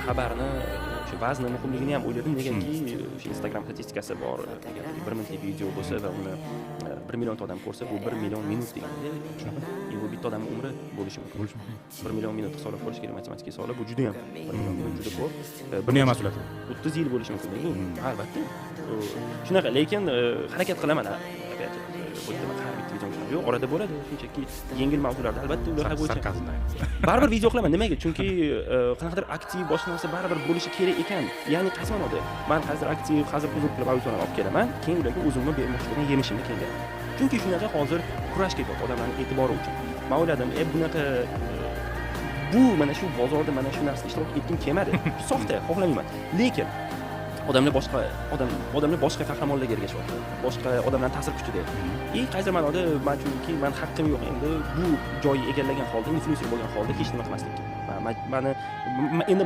xabarni o'sha vazni muhimligini ham o'yladim, negaki o'sha Instagram statistikasi bor. Agar 1 minutlik video bo'lsa va uni 1 million odam ko'rsa, bu 1 million minut deganda shunaqa. Bu bitta odamning umri bo'lishi mumkin. 1 million minut hisoblab ko'rish kerak matematika hisobla, bu juda ham 1 million minut juda ko'p. Buni ham mas'uliyat. 30 yil bo'lishi mumkin. Bu albatta. Shunaqa, lekin harakat qilaman. Har bitta videom yo'q, orada bo'ladi. Shunchaki yengil mavzularda albatta ular bo'yicha. Baribir video qilaman. Nimaga? Chunki qanaqadir aktiv boshqa narsa baribir bo'lishi kerak ekan. Ya'ni qaysi ma'noda? Men hozir aktiv, hozir buzib qilib audiolarni olib kelaman, keyin ularga o'zimni bermoqchi bo'lgan yemishimni kelgan. Chunki shunaqa hozir kurash ketyapti odamlarning e'tibori uchun. Men o'yladim, bunaqa bu mana shu bozorda mana shu narsada ishtirok etgim kelmadi. Soxta, xohlamayman. Lekin odamlar boshqa qahramonlarga ergashyapti. Boshqa odamlarning ta'sir kuchida. Qaysi ma'noda men chunki men haqqim yo'q endi bu joyni egallagan holda, inflyuenser bo'lgan holda hech nima qilmaslikka. Endi